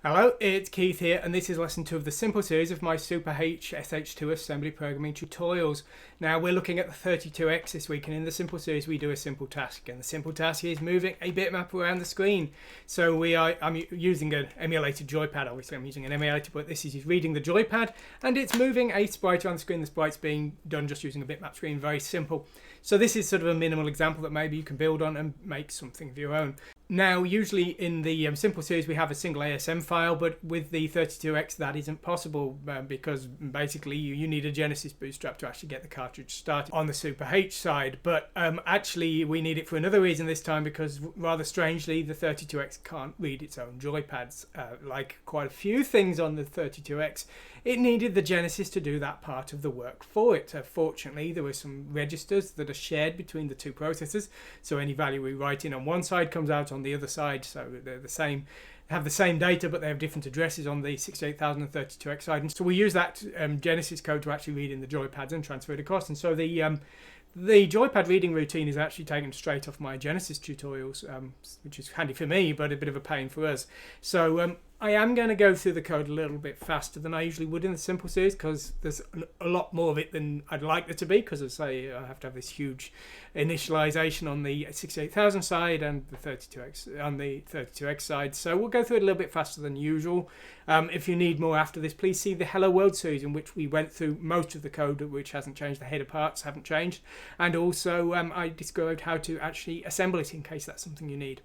Hello, it's Keith here, and this is lesson 2 of the simple series of my Super H SH2 assembly programming tutorials. Now we're looking at the 32X this week, and in the simple series we do a simple task, and the simple task is moving a bitmap around the screen. So I'm using an emulated joypad. Obviously I'm using an emulator, but this is reading the joypad, and it's moving a sprite around the screen. The sprite's being done just using a bitmap screen, very simple. So this is sort of a minimal example that maybe you can build on and make something of your own. Now, usually in the simple series we have a single ASM file, but with the 32X that isn't possible because basically you need a Genesis bootstrap to actually get the cartridge started on the Super H side. But actually we need it for another reason this time, because rather strangely the 32X can't read its own joypads. Like quite a few things on the 32X, it needed the Genesis to do that part of the work for it. Fortunately, there were some registers that are shared between the two processors, so any value we write in on one side comes out on the other side, so they're the same, have the same data, but they have different addresses on the 68000 and 32X side. And so we use that Genesis code to actually read in the joypads and transfer it across. And so the joypad reading routine is actually taken straight off my Genesis tutorials, which is handy for me, but a bit of a pain for us. So I am going to go through the code a little bit faster than I usually would in the simple series, because there's a lot more of it than I'd like there to be, because as I say, I have to have this huge initialization on the 68000 side and the 32X on the 32X side. So we'll go through it a little bit faster than usual. If you need more after this, please see the Hello World series, in which we went through most of the code, which hasn't changed. The header parts haven't changed, and also I described how to actually assemble it in case that's something you need.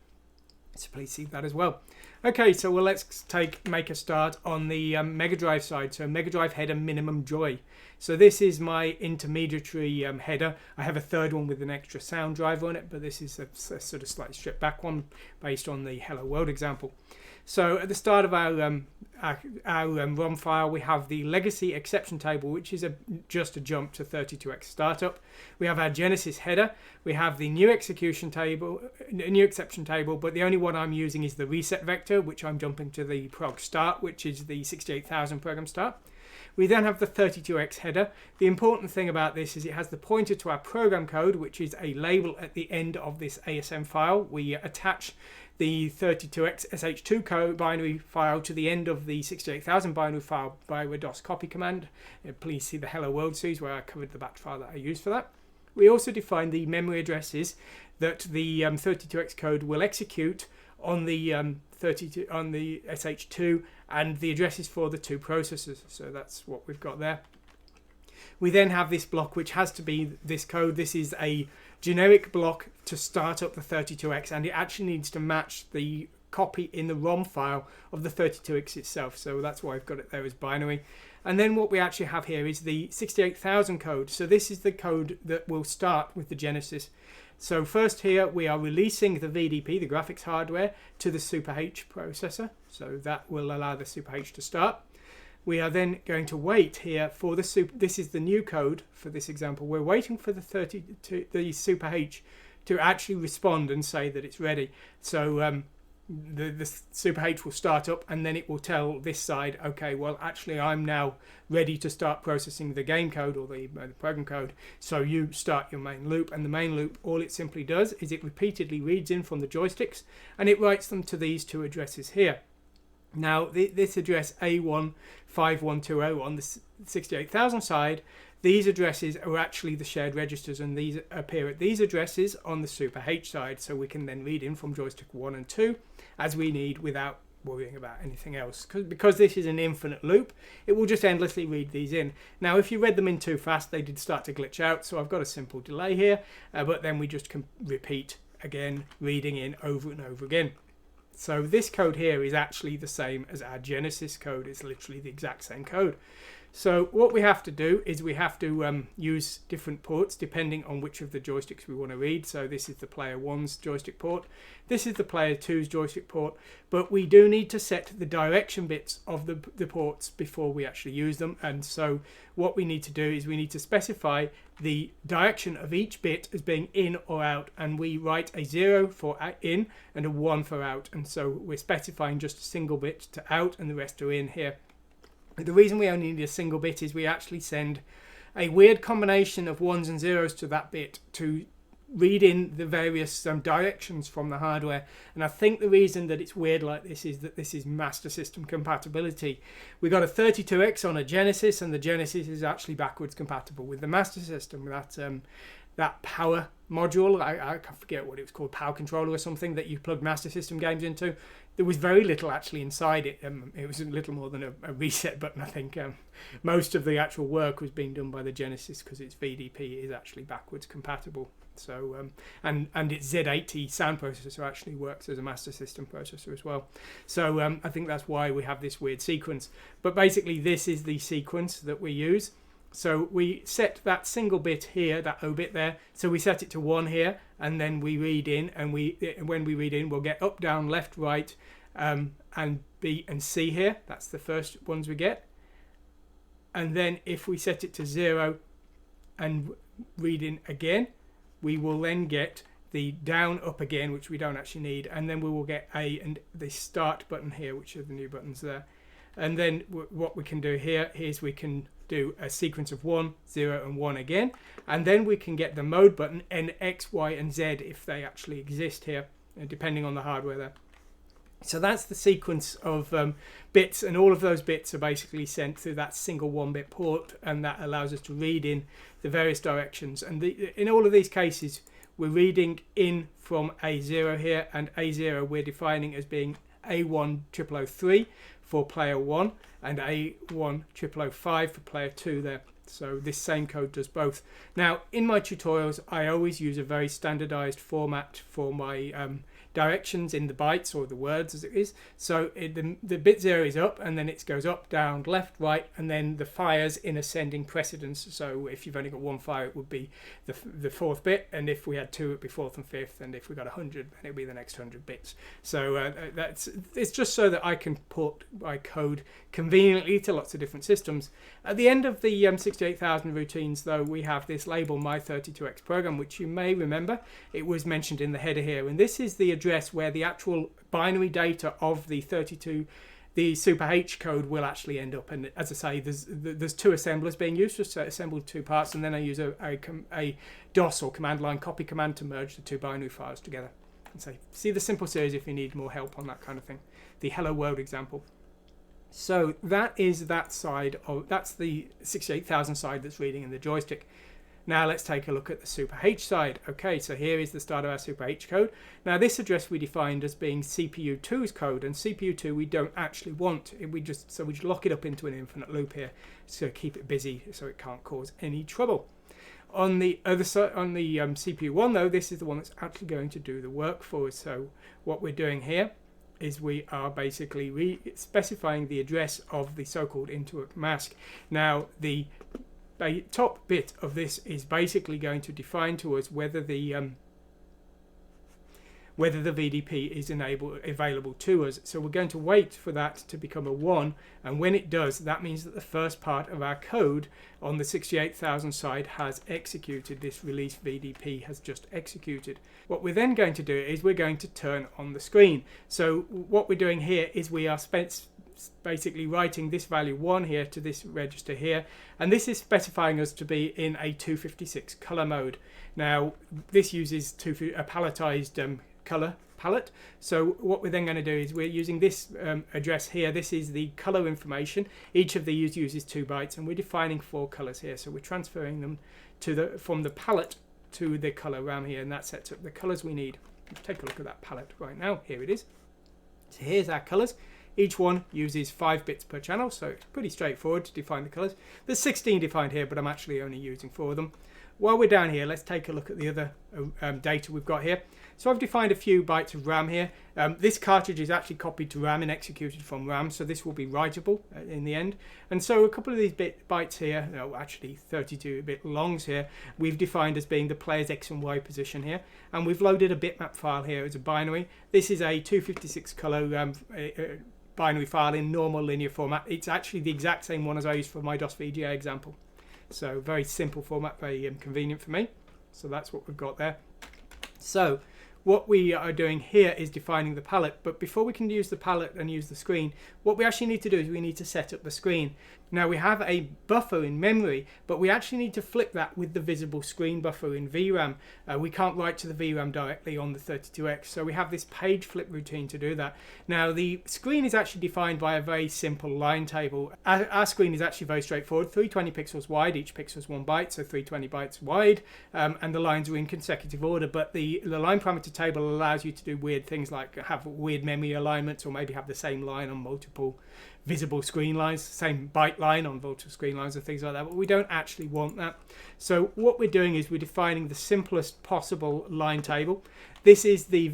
So please see that as well. Okay, so let's make a start on the Mega Drive side. So Mega Drive header minimum joy. So this is my intermediary header. I have a third one with an extra sound driver on it, but this is a sort of slightly stripped back one based on the Hello World example. So at the start of our ROM file, we have the legacy exception table, which is just a jump to 32X startup. We have our Genesis header. We have the new execution table, new exception table, but the only one I'm using is the reset vector, which I'm jumping to the prog start, which is the 68000 program start. We then have the 32X header. The important thing about this is it has the pointer to our program code, which is a label at the end of this ASM file. We attach the 32X SH2 code binary file to the end of the 68000 binary file by a DOS copy command. Please see the Hello World series where I covered the batch file that I used for that. We also define the memory addresses that the 32X code will execute on the SH2, and the addresses for the two processors. So that's what we've got there. We then have this block, which has to be this code. This is a generic block to start up the 32X, and it actually needs to match the copy in the ROM file of the 32X itself. So that's why I've got it there as binary. And then what we actually have here is the 68000 code. So this is the code that will start with the Genesis. So first here we are releasing the VDP, the graphics hardware, to the Super H processor. So that will allow the Super H to start. We are then going to wait here for the this is the new code for this example. We're waiting for the Super H to actually respond and say that it's ready. So the Super H will start up, and then it will tell this side, okay, well actually I'm now ready to start processing the game code or the program code, so you start your main loop. And the main loop, all it simply does is it repeatedly reads in from the joysticks and it writes them to these two addresses here. Now this address A15120 on the 68000 side, these addresses are actually the shared registers, and these appear at these addresses on the Super H side, so we can then read in from joystick 1 and 2 as we need without worrying about anything else. Because this is an infinite loop, it will just endlessly read these in. Now if you read them in too fast, they did start to glitch out, so I've got a simple delay here, but then we just can repeat again, reading in over and over again. So this code here is actually the same as our Genesis code. It's literally the exact same code. So what we have to do is we have to use different ports depending on which of the joysticks we want to read. So this is the player 1's joystick port. This is the player 2's joystick port. But we do need to set the direction bits of the ports before we actually use them. And so what we need to do is we need to specify the direction of each bit as being in or out. And we write a 0 for in and a 1 for out. And so we're specifying just a single bit to out and the rest are in here. The reason we only need a single bit is we actually send a weird combination of 1s and 0s to that bit to read in the various directions from the hardware. And I think the reason that it's weird like this is that this is Master System compatibility. We got a 32X on a Genesis, and the Genesis is actually backwards compatible with the Master System. That power module, I forget what it was called, power controller or something, that you plug Master System games into. There was very little actually inside it. It was a little more than a reset button, I think. Most of the actual work was being done by the Genesis because its VDP is actually backwards compatible. So and its Z80 sound processor actually works as a Master System processor as well. So I think that's why we have this weird sequence. But basically this is the sequence that we use. So we set that single bit here, that O bit there. So we set it to 1 here, and then we read in, and when we read in, we'll get up, down, left, right, and B and C here. That's the first ones we get. And then if we set it to 0 and read in again, we will then get the down, up again, which we don't actually need, and then we will get A and the start button here, which are the new buttons there. And then what we can do here is we can do a sequence of 1, 0 and 1 again, and then we can get the mode button N, X, Y and Z if they actually exist here, depending on the hardware there. So that's the sequence of bits, and all of those bits are basically sent through that single 1-bit port, and that allows us to read in the various directions. And in all of these cases we're reading in from A0 here, and A0 we're defining as being A10003 for player 1 and A10005 for player 2 there. So this same code does both. Now in my tutorials I always use a very standardized format for my directions in the bytes, or the words as it is. So the bit 0 is up, and then it goes up, down, left, right, and then the fires in ascending precedence. So if you've only got 1 fire, it would be the 4th bit, and if we had 2 it would be 4th and 5th, and if we got 100 then it would be the next 100 bits. So it's just so that I can port my code conveniently to lots of different systems. At the end of the 68,000 routines though, we have this label My 32X program, which you may remember, it was mentioned in the header here, and this is the address where the actual binary data of the Super H code will actually end up. And as I say, there's 2 assemblers being used, just assembled 2 parts, and then I use a DOS or command line copy command to merge the 2 binary files together. And so see the simple series if you need more help on that kind of thing. The hello world example. So that is that side of, that's the 68,000 side that's reading in the joystick. Now let's take a look at the Super H side. Okay, so here is the start of our Super H code. Now this address we defined as being CPU2's code, and CPU2 we don't actually want. We just lock it up into an infinite loop here, so keep it busy so it can't cause any trouble. On the other side, on the CPU1 though, this is the one that's actually going to do the work for us. So what we're doing here is we are basically specifying the address of the so-called interrupt mask. Now the top bit of this is basically going to define to us whether the VDP is available to us. So we're going to wait for that to become a 1, and when it does, that means that the first part of our code on the 68,000 side has executed. This release VDP has just executed. What we're then going to do is we're going to turn on the screen. So what we're doing here is we are basically writing this value 1 here to this register here, and this is specifying us to be in a 256 color mode. Now this uses a palletized color palette. So what we're then going to do is we're using this address here. This is the color information. Each of these uses 2 bytes, and we're defining 4 colors here. So we're transferring them from the palette to the color RAM here, and that sets up the colors we need. Let's take a look at that palette right now. Here it is. So here's our colors. Each one uses 5 bits per channel, so it's pretty straightforward to define the colors. There's 16 defined here, but I'm actually only using 4 of them. While we're down here, let's take a look at the other data we've got here. So I've defined a few bytes of RAM here. This cartridge is actually copied to RAM and executed from RAM, so this will be writable in the end. And so a couple of these bytes here, no, actually 32-bit longs here, we've defined as being the player's X and Y position here. And we've loaded a bitmap file here as a binary. This is a 256 color binary file in normal linear format. It's actually the exact same one as I used for my DOS VGA example. So very simple format, very convenient for me. So that's what we've got there. So what we are doing here is defining the palette. But before we can use the palette and use the screen, what we actually need to do is we need to set up the screen. Now we have a buffer in memory, but we actually need to flip that with the visible screen buffer in VRAM. We can't write to the VRAM directly on the 32X, so we have this page flip routine to do that. Now the screen is actually defined by a very simple line table. Our screen is actually very straightforward, 320 pixels wide, each pixel is 1 byte, so 320 bytes wide, and the lines are in consecutive order, but the line parameter table allows you to do weird things like have weird memory alignments, or maybe have the same line on multiple visible screen lines, same byte line on multiple screen lines and things like that, but we don't actually want that. So what we're doing is we're defining the simplest possible line table. This is the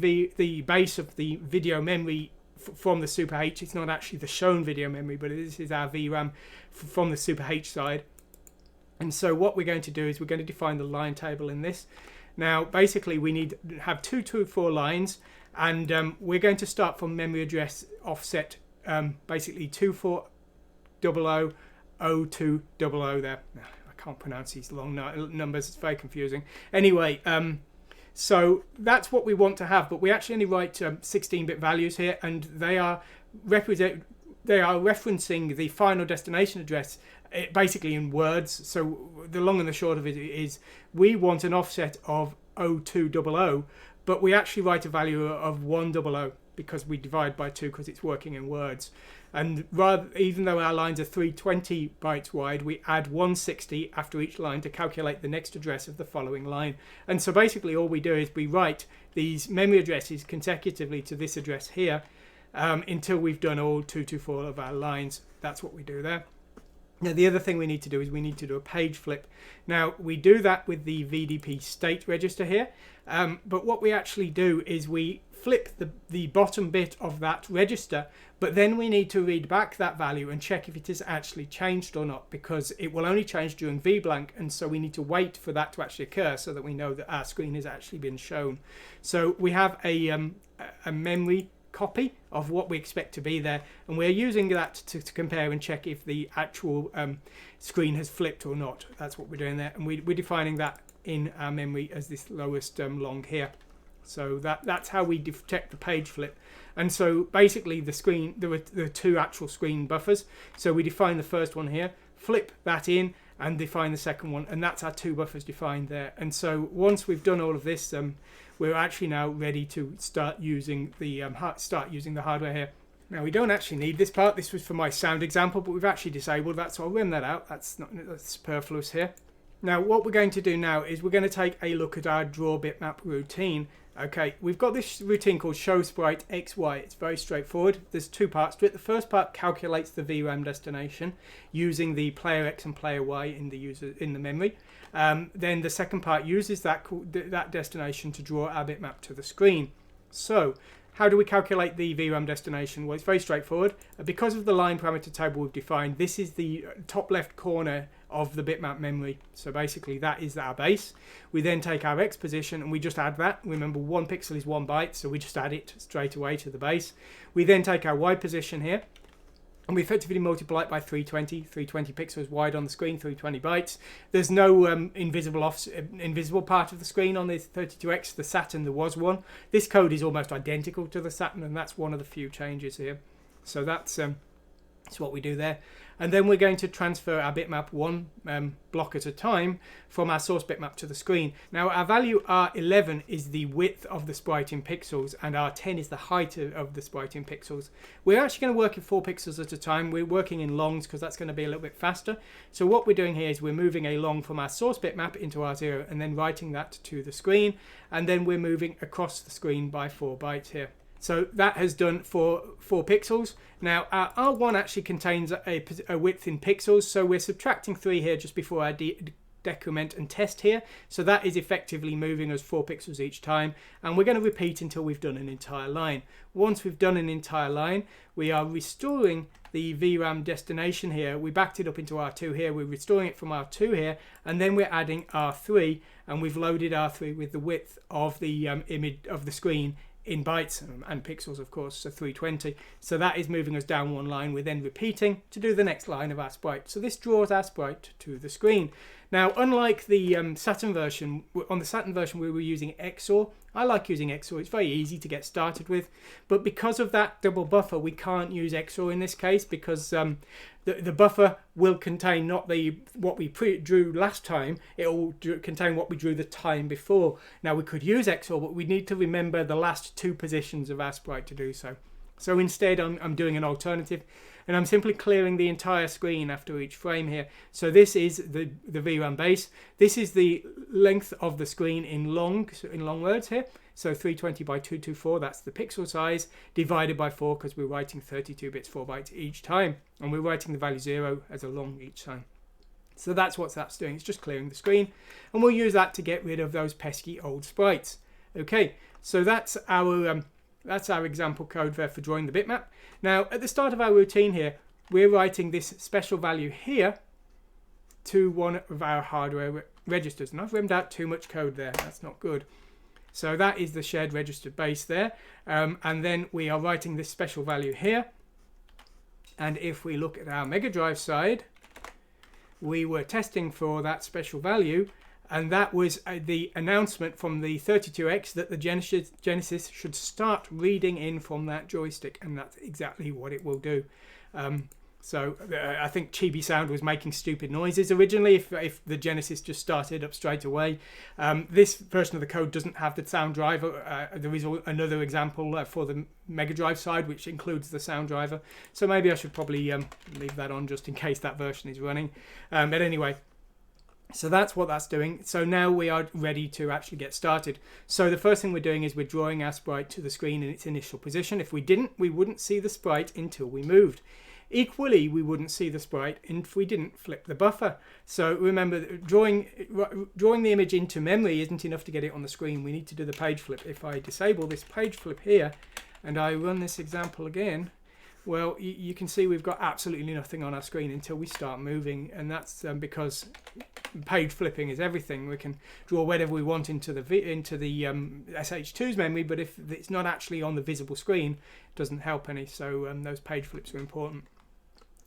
base of the video memory from the Super H. It's not actually the shown video memory, but this is our VRAM from the Super H side. And so what we're going to do is we're going to define the line table in this. Now basically we need to have 224 lines, and we're going to start from memory address offset basically 24000200 there. I can't pronounce these long numbers, it's very confusing. Anyway, so that's what we want to have, but we actually only write 16-bit values here, and they are referencing the final destination address basically in words. So the long and the short of it is we want an offset of 0200, but we actually write a value of 100 because we divide by 2 because it's working in words. And even though our lines are 320 bytes wide, we add 160 after each line to calculate the next address of the following line. And so basically all we do is we write these memory addresses consecutively to this address here until we've done all 224 of our lines. That's what we do there. Now the other thing we need to do is we need to do a page flip. Now we do that with the VDP state register here, but what we actually do is we flip the bottom bit of that register, but then we need to read back that value and check if it has actually changed or not, because it will only change during VBlank, and so we need to wait for that to actually occur so that we know that our screen has actually been shown. So we have a memory copy of what we expect to be there, and we're using that to compare and check if the actual screen has flipped or not. That's what we're doing there, and we're defining that in our memory as this lowest long here. So that's how we detect the page flip. And so basically the screen, there are two actual screen buffers, so we define the first one here, flip that in, and define the second one, and that's our two buffers defined there. And so once we've done all of this, we're actually now ready to start using the hardware here. Now we don't actually need this part. This was for my sound example, but we've actually disabled that, so I'll run that out. That's superfluous here. Now what we're going to do now is we're going to take a look at our draw bitmap routine. Okay, we've got this routine called show sprite XY. It's very straightforward. There's two parts to it. The first part calculates the VRAM destination using the player X and player Y in the memory. Then the second part uses that destination to draw our bitmap to the screen. So how do we calculate the VRAM destination? Well, it's very straightforward. Because of the line parameter table we've defined, this is the top left corner of the bitmap memory. So basically that is our base. We then take our X position and we just add that. Remember, 1 pixel is 1 byte, so we just add it straight away to the base. We then take our Y position here, and we effectively multiply it by 320 pixels wide on the screen, 320 bytes. There's no invisible part of the screen on the 32X. The Saturn, there was one. This code is almost identical to the Saturn, and that's one of the few changes here. So that's what we do there. And then we're going to transfer our bitmap one block at a time from our source bitmap to the screen. Now our value R11 is the width of the sprite in pixels, and R10 is the height of the sprite in pixels. We're actually going to work in 4 pixels at a time. We're working in longs because that's going to be a little bit faster. So what we're doing here is we're moving a long from our source bitmap into R0 and then writing that to the screen, and then we're moving across the screen by 4 bytes here. So that has done for 4 pixels. Now our R1 actually contains a width in pixels, so we're subtracting 3 here just before our decrement and test here. So that is effectively moving us 4 pixels each time, and we're going to repeat until we've done an entire line. Once we've done an entire line, we are restoring the VRAM destination here. We backed it up into R2 here, we're restoring it from R2 here, and then we're adding R3, and we've loaded R3 with the width of the image of the screen in bytes and pixels, of course, so 320. So that is moving us down one line. We're then repeating to do the next line of our sprite. So this draws our sprite to the screen. Now, unlike the Saturn version, on the Saturn version we were using XOR I like using XOR, it's very easy to get started with, but because of that double buffer we can't use XOR in this case, because the buffer will contain not what we drew last time, it will contain what we drew the time before. Now we could use XOR, but we need to remember the last 2 positions of our sprite to do so. So instead I'm doing an alternative, and I'm simply clearing the entire screen after each frame here. So this is the VRAM base. This is the length of the screen in long words here. So 320 by 224, that's the pixel size, divided by 4 because we're writing 32 bits 4 bytes each time, and we're writing the value 0 as a long each time. So that's what that's doing. It's just clearing the screen, and we'll use that to get rid of those pesky old sprites. Okay, so that's our example code there for drawing the bitmap. Now, at the start of our routine here, we're writing this special value here to one of our hardware registers. And I've rimmed out too much code there. That's not good. So that is the shared register base there. And then we are writing this special value here. And if we look at our Mega Drive side, we were testing for that special value. And that was the announcement from the 32X that the Genesis should start reading in from that joystick, and that's exactly what it will do. So I think Chibi Sound was making stupid noises originally if the Genesis just started up straight away. This version of the code doesn't have the sound driver. There is another example for the Mega Drive side which includes the sound driver. So maybe I should probably leave that on just in case that version is running. But anyway. So that's what that's doing. So now we are ready to actually get started. So the first thing we're doing is we're drawing our sprite to the screen in its initial position. If we didn't, we wouldn't see the sprite until we moved. Equally, we wouldn't see the sprite if we didn't flip the buffer. So remember, drawing the image into memory isn't enough to get it on the screen. We need to do the page flip. If I disable this page flip here and I run this example again, well, you can see we've got absolutely nothing on our screen until we start moving, and that's because page flipping is everything. We can draw whatever we want into the SH2's memory, but if it's not actually on the visible screen, it doesn't help any. So those page flips are important.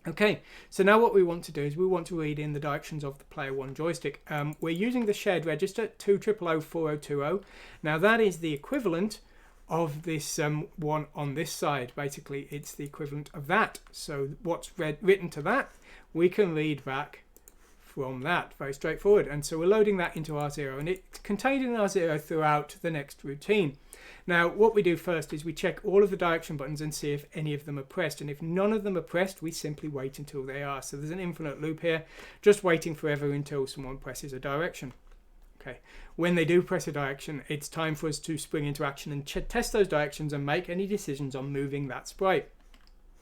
Okay, so now what we want to do is we want to read in the directions of the player 1 joystick. We're using the shared register 2004020. Now that is the equivalent of this one on this side. Basically, it's the equivalent of that. So what's written to that, we can read back from that. Very straightforward. And so we're loading that into R0, and it's contained in R0 throughout the next routine. Now, what we do first is we check all of the direction buttons and see if any of them are pressed. And if none of them are pressed, we simply wait until they are. So there's an infinite loop here, just waiting forever until someone presses a direction. Okay. When they do press a direction, it's time for us to spring into action and test those directions and make any decisions on moving that sprite.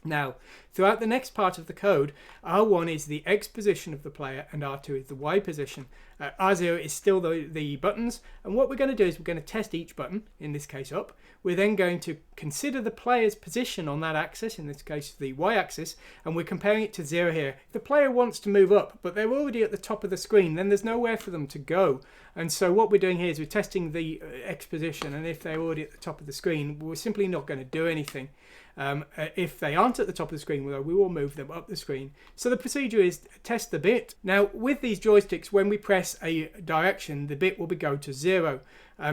Now, throughout the next part of the code, R1 is the X position of the player and R2 is the Y position. R0 is still the buttons, and what we're going to do is we're going to test each button, in this case up. We're then going to consider the player's position on that axis, in this case the Y axis, and we're comparing it to 0 here. If the player wants to move up, but they're already at the top of the screen, then there's nowhere for them to go. And so what we're doing here is we're testing the X position, and if they're already at the top of the screen, we're simply not going to do anything. If they aren't at the top of the screen, we will move them up the screen. So the procedure is test the bit. Now with these joysticks, when we press a direction, the bit will go to 0.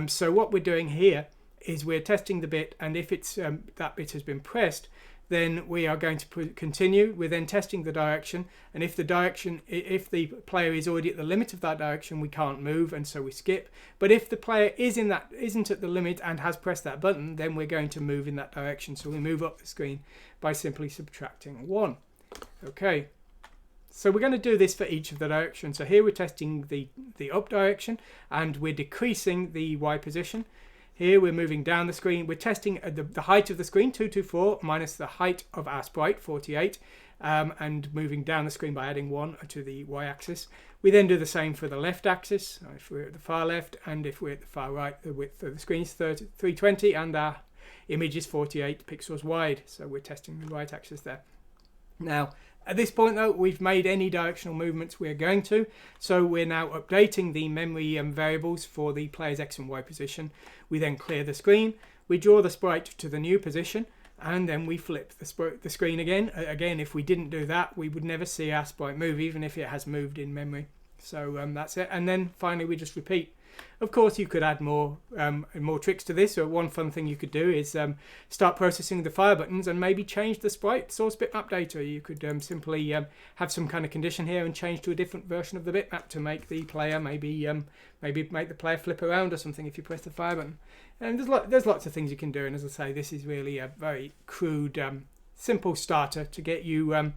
So what we're doing here is we're testing the bit, and if it's that bit has been pressed, then we are going to continue. We're then testing the direction, and if the player is already at the limit of that direction, we can't move, and so we skip. But if the player isn't at the limit and has pressed that button, then we're going to move in that direction. So we move up the screen by simply subtracting 1. Okay, so we're going to do this for each of the directions. So here we're testing the up direction, and we're decreasing the Y position. Here we're moving down the screen. We're testing the height of the screen, 224, minus the height of our sprite, 48, and moving down the screen by adding 1 to the Y-axis. We then do the same for the left axis, if we're at the far left, and if we're at the far right, the width of the screen is 320, and our image is 48 pixels wide. So we're testing the right axis there. Now, at this point though, we've made any directional movements we're going to, so we're now updating the memory variables for the player's X and Y position. We then clear the screen, we draw the sprite to the new position, and then we flip the screen again. Again, if we didn't do that, we would never see our sprite move, even if it has moved in memory. So that's it, and then finally we just repeat. Of course, you could add more tricks to this. So one fun thing you could do is start processing the fire buttons and maybe change the sprite source bitmap data. You could simply have some kind of condition here and change to a different version of the bitmap to make the player maybe make the player flip around or something if you press the fire button. And there's lots of things you can do. And as I say, this is really a very crude, simple starter to get you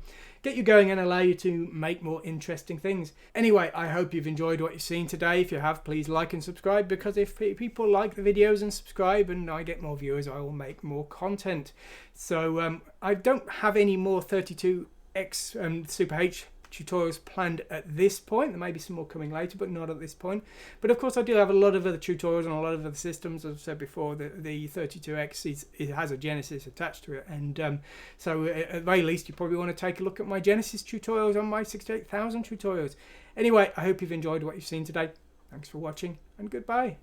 going and allow you to make more interesting things. Anyway, I hope you've enjoyed what you've seen today. If you have, please like and subscribe, because if people like the videos and subscribe and I get more viewers, I will make more content. So I don't have any more 32X Super H tutorials planned at this point. There may be some more coming later, but not at this point. But of course, I do have a lot of other tutorials on a lot of other systems. As I've said before, the 32X it has a Genesis attached to it, and so at the very least, you probably want to take a look at my Genesis tutorials on my 68000 tutorials. Anyway, I hope you've enjoyed what you've seen today. Thanks for watching, and goodbye.